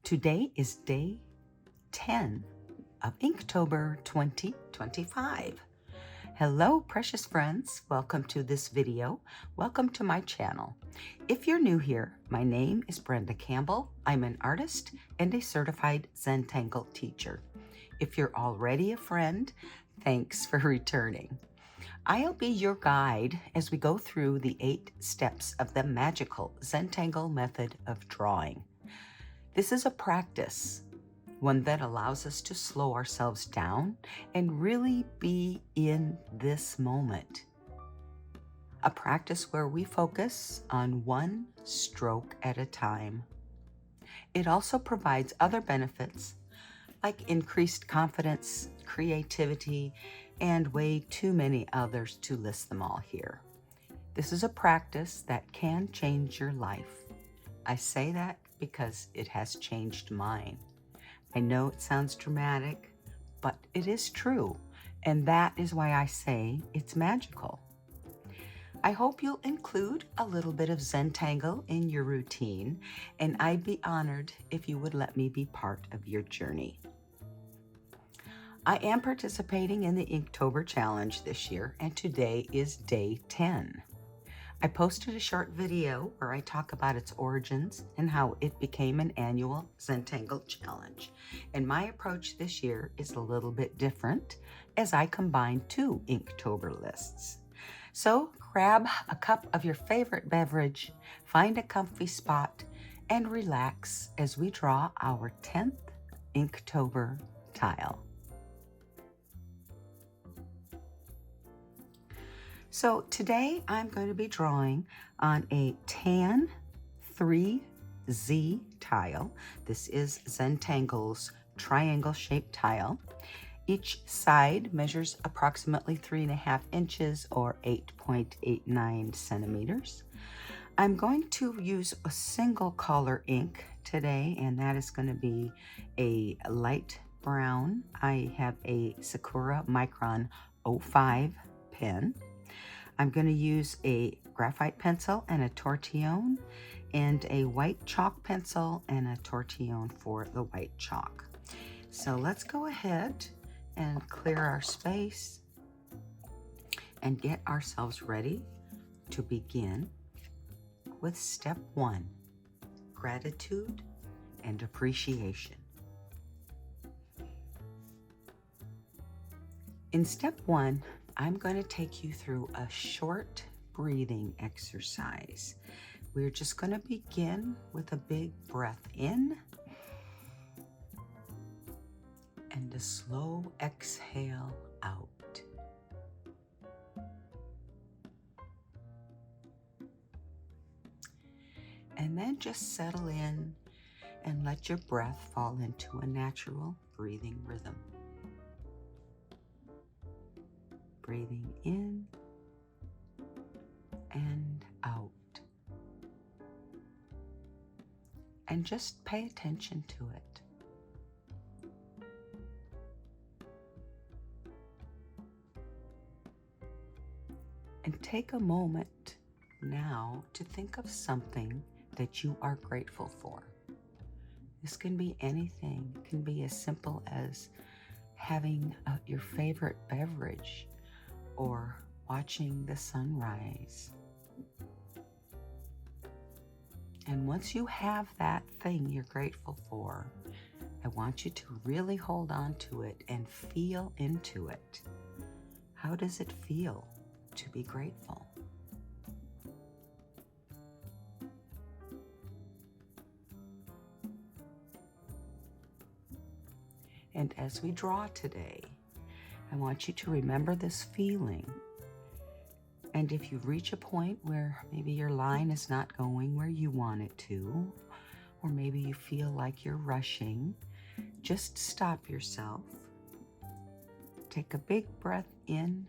Today is day 10 of Inktober 2025. Hello, precious friends. Welcome to this video. Welcome to my channel. If you're new here, my name is Brenda Campbell. I'm an artist and a certified Zentangle teacher. If you're already a friend, thanks for returning. I'll be your guide as we go through the 8 steps of the Magical Zentangle Method of drawing. This is a practice, one that allows us to slow ourselves down and really be in this moment. A practice where we focus on one stroke at a time. It also provides other benefits like increased confidence, creativity, and way too many others to list them all here. This is a practice that can change your life. I say that because it has changed mine. I know it sounds dramatic, but it is true, and that is why I say it's magical. I hope you'll include a little bit of Zentangle in your routine, and I'd be honored if you would let me be part of your journey. I am participating in the Inktober challenge this year, and today is day 10. I posted a short video where I talk about its origins and how it became an annual Zentangle challenge. And my approach this year is a little bit different as I combine 2 Inktober lists. So grab a cup of your favorite beverage, find a comfy spot, and relax as we draw our 10th Inktober tile. So today I'm going to be drawing on a tan 3Z tile. This is Zentangle's triangle shaped tile. Each side measures approximately 3.5 inches or 8.89 centimeters. I'm going to use a single color ink today, and that is going to be a light brown. I have a Sakura Micron 05 pen. I'm going to use a graphite pencil and a tortillion, and a white chalk pencil and a tortillion for the white chalk. So let's go ahead and clear our space and get ourselves ready to begin with step 1, gratitude and appreciation. In step 1, I'm going to take you through a short breathing exercise. We're just going to begin with a big breath in and a slow exhale out. And then just settle in and let your breath fall into a natural breathing rhythm. Breathing in and out. And just pay attention to it. And take a moment now to think of something that you are grateful for. This can be anything. It can be as simple as having your favorite beverage, or watching the sunrise. And once you have that thing you're grateful for, I want you to really hold on to it and feel into it. How does it feel to be grateful? And as we draw today, I want you to remember this feeling. And if you reach a point where maybe your line is not going where you want it to, or maybe you feel like you're rushing, just stop yourself. Take a big breath in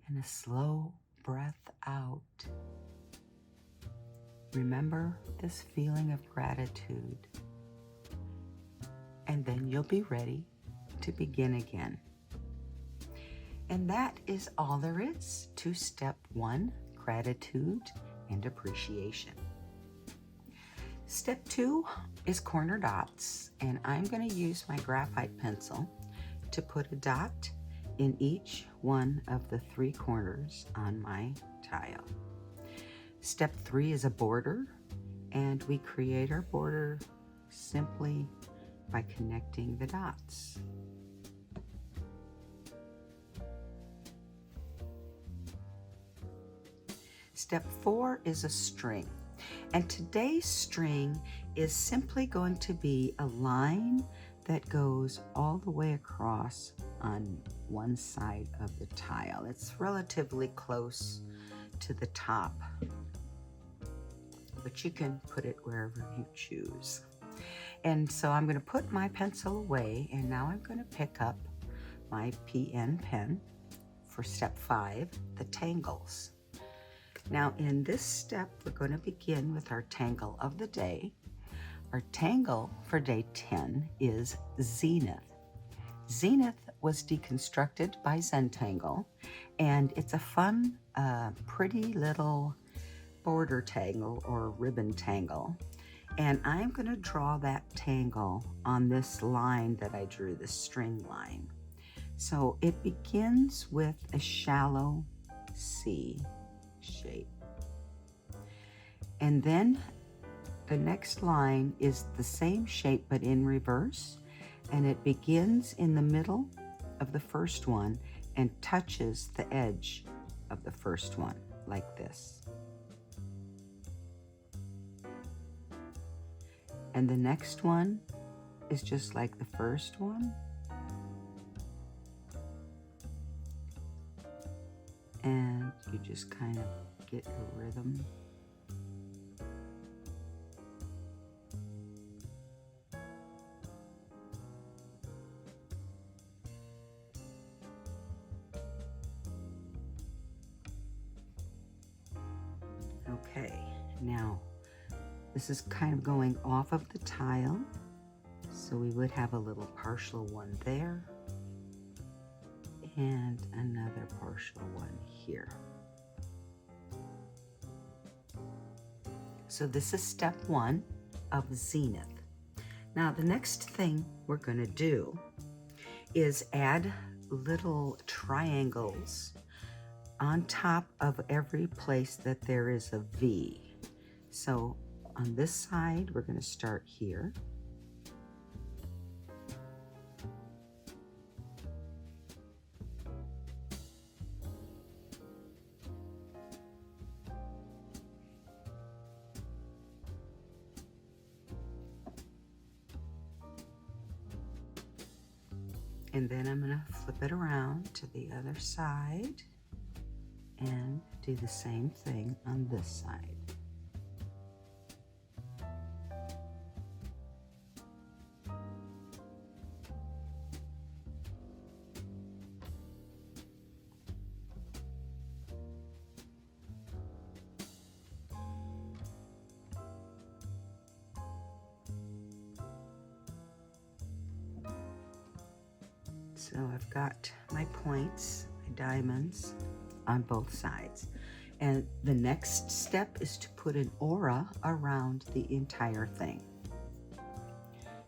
and a slow breath out. Remember this feeling of gratitude. And then you'll be ready to begin again. And that is all there is to step 1, gratitude and appreciation. Step 2 is corner dots, and I'm going to use my graphite pencil to put a dot in each one of the 3 corners on my tile. Step 3 is a border, and we create our border simply by connecting the dots. Step 4 is a string, and today's string is simply going to be a line that goes all the way across on one side of the tile. It's relatively close to the top, but you can put it wherever you choose. And so I'm going to put my pencil away, and now I'm going to pick up my PN pen for step 5, the tangles. Now in this step, we're going to begin with our tangle of the day. Our tangle for day 10 is Zenith. Zenith was deconstructed by Zentangle, and it's a fun, pretty little border tangle or ribbon tangle. And I'm going to draw that tangle on this line that I drew, the string line. So it begins with a shallow C shape. And then the next line is the same shape but in reverse, and it begins in the middle of the first one and touches the edge of the first one like this. And the next one is just like the first one. And you just kind of get a rhythm. Okay, now this is kind of going off of the tile, so we would have a little partial one there and another partial one here. So this is step 1 of Zenith. Now the next thing we're going to do is add little triangles on top of every place that there is a V. So on this side, we're going to start here. And then I'm going to flip it around to the other side and do the same thing on this side. So I've got my points, my diamonds on both sides. And the next step is to put an aura around the entire thing.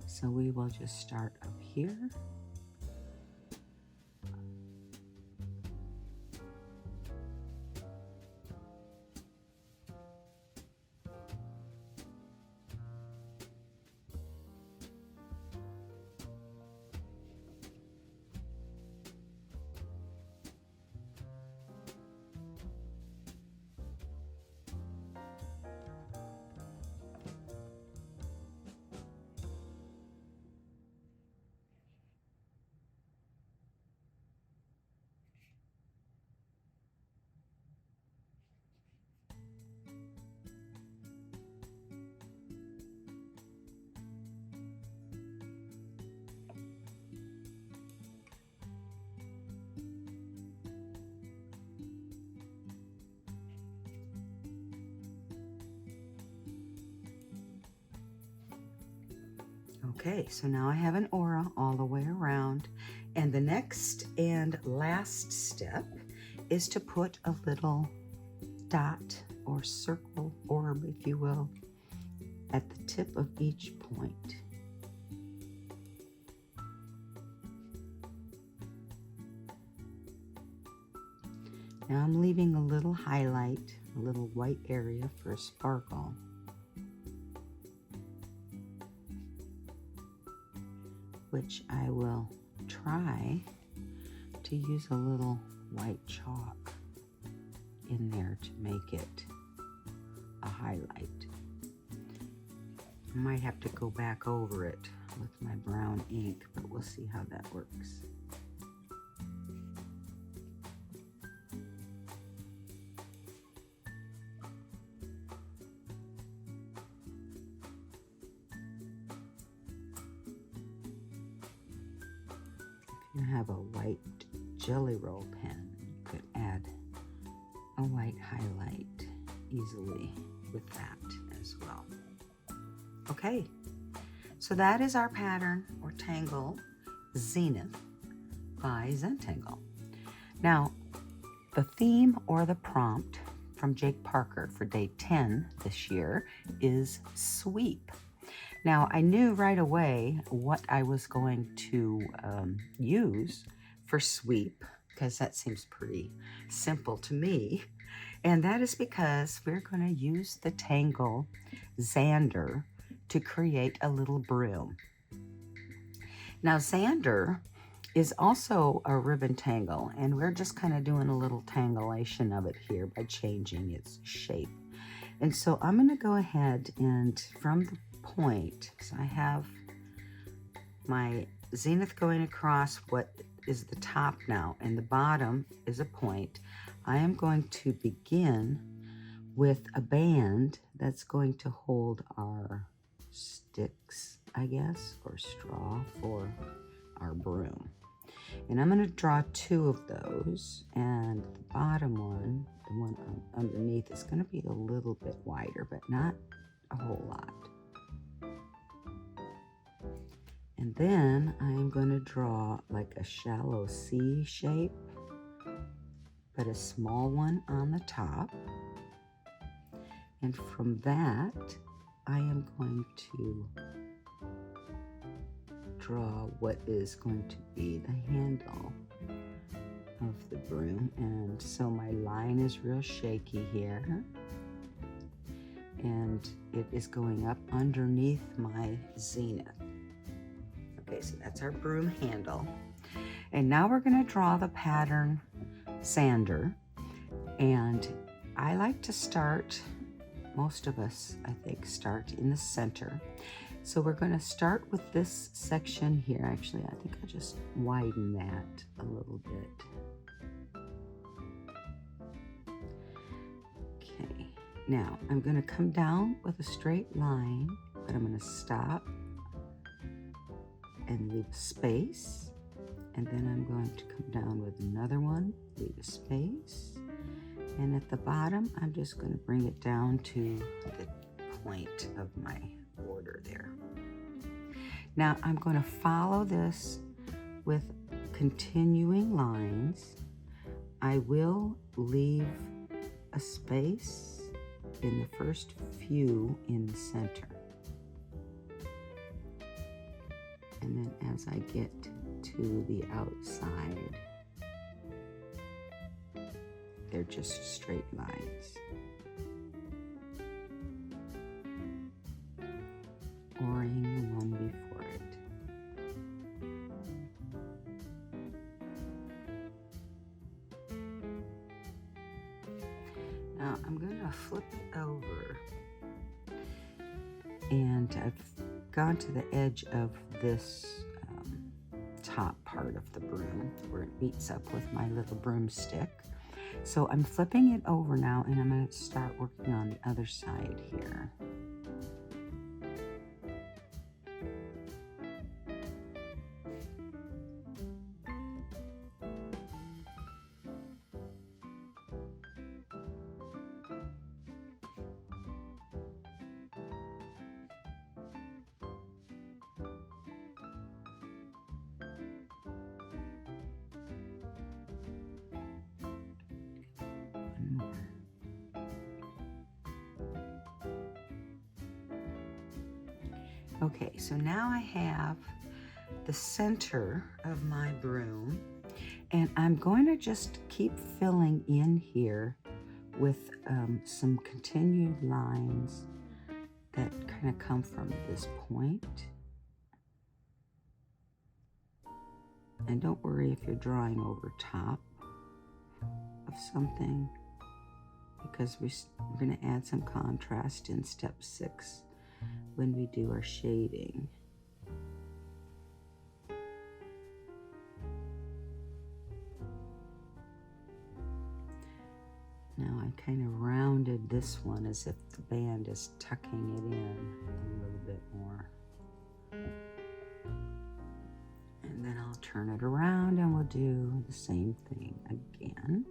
So we will just start up here. Okay, so now I have an aura all the way around, and the next and last step is to put a little dot or circle orb, if you will, at the tip of each point. Now I'm leaving a little highlight, a little white area for a sparkle. Which I will try to use a little white chalk in there to make it a highlight. I might have to go back over it with my brown ink, but we'll see how that works. If you have a white Gelly Roll pen, you could add a white highlight easily with that as well. Okay, so that is our pattern or tangle, Zenith by Zentangle. Now, the theme or the prompt from Jake Parker for day 10 this year is sweep. Now, I knew right away what I was going to use for sweep, because that seems pretty simple to me. And that is because we're going to use the tangle Xander to create a little broom. Now, Xander is also a ribbon tangle, and we're just kind of doing a little tangulation of it here by changing its shape. And so I'm going to go ahead and from the point, so I have my Zenith going across what is the top now, and the bottom is a point. I am going to begin with a band that's going to hold our sticks, I guess, or straw for our broom. And I'm going to draw 2 of those, and the bottom one, the one underneath, is going to be a little bit wider, but not a whole lot. And then I am going to draw like a shallow C shape, but a small one on the top. And from that, I am going to draw what is going to be the handle of the broom. And so my line is real shaky here. And it is going up underneath my Zenith. Okay, so that's our broom handle. And now we're going to draw the pattern Xander. And I like to start, most of us, I think, start in the center. So we're going to start with this section here. Actually, I think I'll just widen that a little bit. Okay, now I'm going to come down with a straight line, but I'm going to stop and leave space. And then I'm going to come down with another one, leave a space. And at the bottom, I'm just going to bring it down to the point of my border there. Now I'm going to follow this with continuing lines. I will leave a space in the first few in the center. And then as I get to the outside, they're just straight lines. Oring the one before it. Now I'm going to flip it over, and I've gone to the edge of this top part of the broom where it meets up with my little broomstick. So I'm flipping it over now, and I'm going to start working on the other side here. Okay, so now I have the center of my broom, and I'm going to just keep filling in here with some continued lines that kind of come from this point. And don't worry if you're drawing over top of something, because we're going to add some contrast in step 6 when we do our shading. Now I kind of rounded this one as if the band is tucking it in a little bit more. And then I'll turn it around and we'll do the same thing again.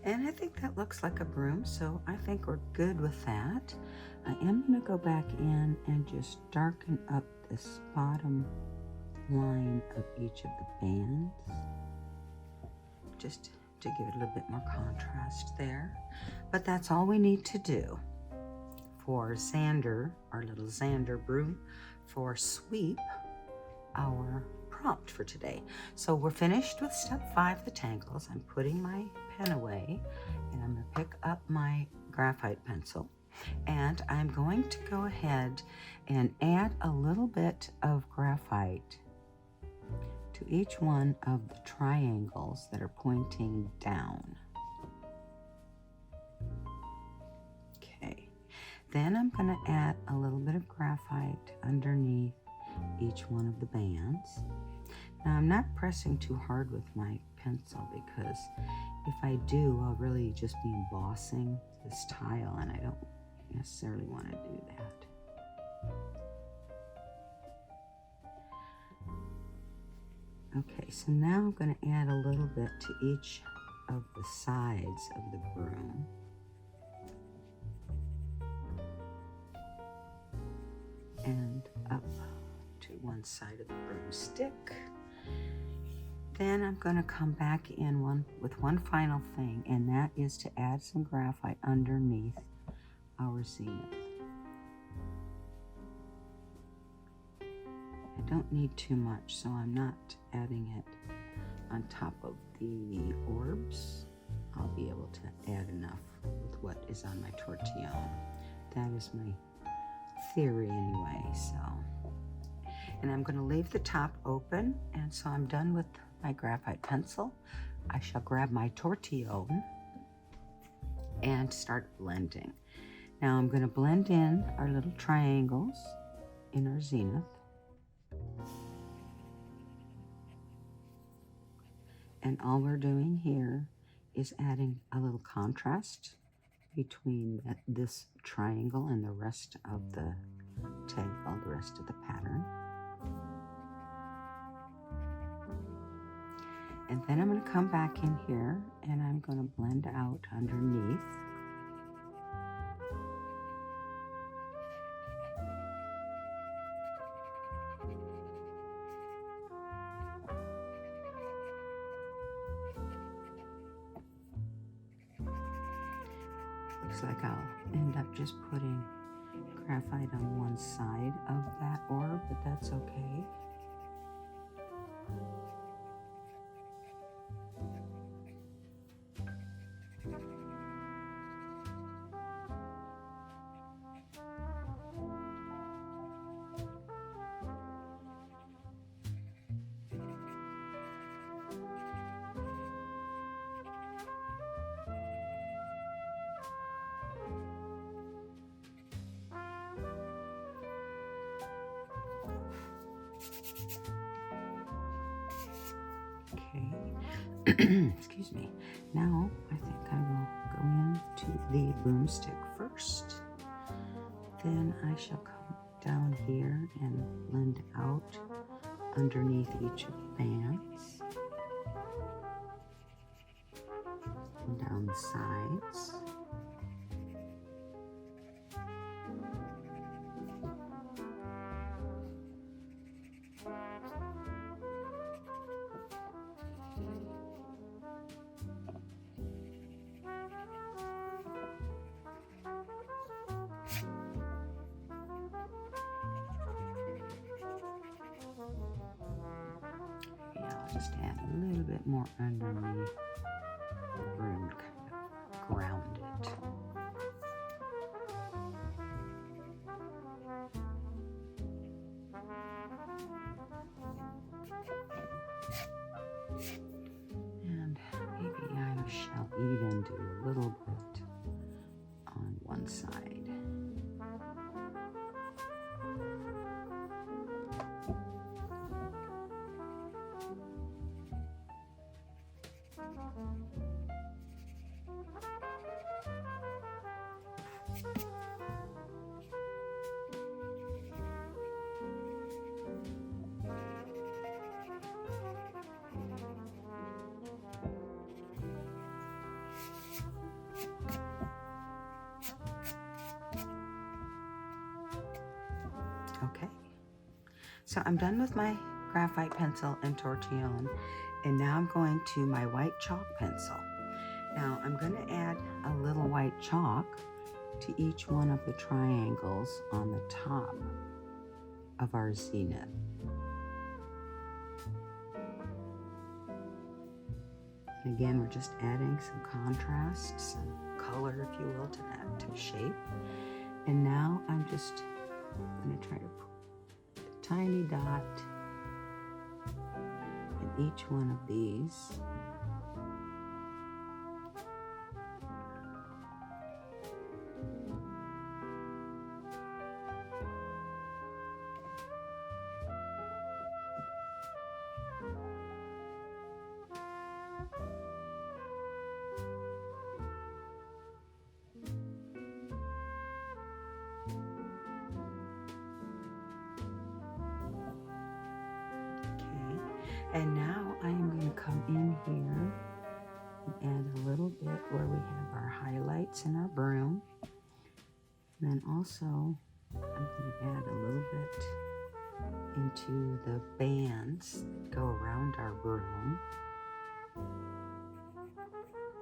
And I think that looks like a broom, so I think we're good with that. I am going to go back in and just darken up this bottom line of each of the bands, just to give it a little bit more contrast there. But that's all we need to do for Xander, our little Xander broom, for sweep, our prompt for today. So we're finished with step 5, the tangles. I'm putting my pen away, and I'm going to pick up my graphite pencil, and I'm going to go ahead and add a little bit of graphite to each one of the triangles that are pointing down. Okay, then I'm going to add a little bit of graphite underneath each one of the bands. Now I'm not pressing too hard with my pencil, because if I do, I'll really just be embossing this tile, and I don't necessarily want to do that. Okay, so now I'm going to add a little bit to each of the sides of the broom. And up to one side of the broomstick. Then I'm going to come back in with one final thing, and that is to add some graphite underneath our Zenith. I don't need too much, so I'm not adding it on top of the orbs. I'll be able to add enough with what is on my tortillion. That is my theory anyway. So, and I'm going to leave the top open, and so I'm done with my graphite pencil. I shall grab my tortillion and start blending. Now I'm going to blend in our little triangles in our Zenith. And all we're doing here is adding a little contrast between this triangle and the rest of the tangle, the rest of the pattern. And then I'm going to come back in here and I'm going to blend out underneath. Looks like I'll end up just putting graphite on one side of that orb, but that's okay. Okay. Excuse me. Now I think I will go into the broomstick first. Then I shall come down here and blend out underneath each of the bands. And down the sides. Just add a little bit more underneath the broom to kind of ground it. And maybe I shall even do a little bit on one side. Okay, so I'm done with my graphite pencil and tortillion, and now I'm going to my white chalk pencil. Now I'm going to add a little white chalk to each one of the triangles on the top of our Zenith. And again, we're just adding some contrast, some color, if you will, to that shape. And now I'm just going to try to put a tiny dot in each one of these. And now I am going to come in here and add a little bit where we have our highlights and our broom. And then also I'm going to add a little bit into the bands that go around our broom.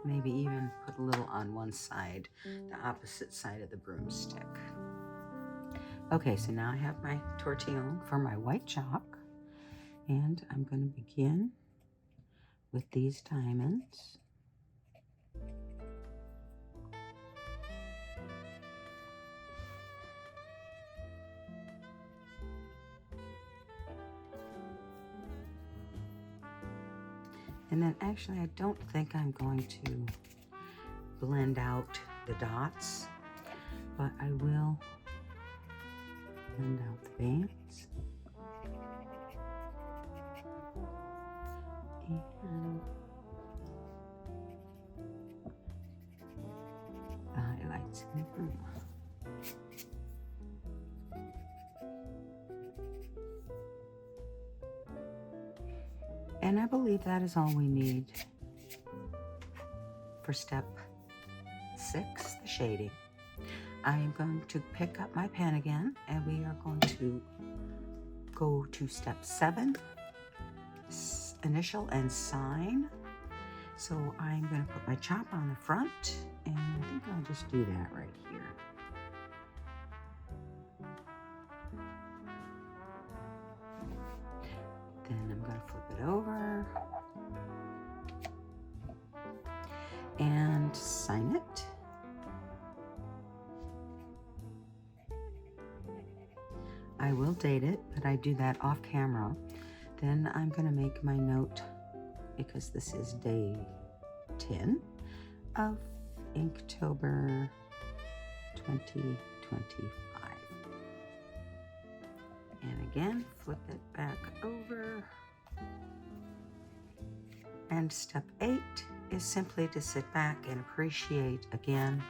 Maybe even put a little on one side, the opposite side of the broomstick. Okay, so now I have my tortillion for my white chalk. And I'm going to begin with these diamonds. And then actually I don't think I'm going to blend out the dots, but I will blend out the bands. And the highlights in the broom. And I believe that is all we need for step 6, the shading. I am going to pick up my pen again, and we are going to go to step 7. Initial and sign. So I'm going to put my chop on the front, and I think I'll just do that right here. Then I'm going to flip it over and sign it. I will date it, but I do that off camera. Then I'm going to make my note, because this is day 10 of Inktober 2025. And again, flip it back over. And step 8 is simply to sit back and appreciate again.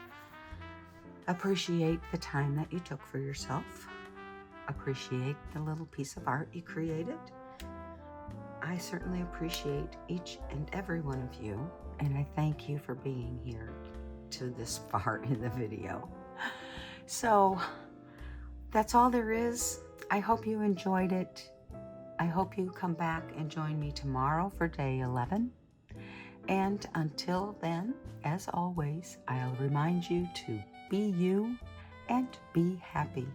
Appreciate the time that you took for yourself. Appreciate the little piece of art you created. I certainly appreciate each and every one of you, and I thank you for being here to this far in the video. So that's all there is. I hope you enjoyed it. I hope you come back and join me tomorrow for day 11. And until then, as always, I'll remind you to be you and be happy.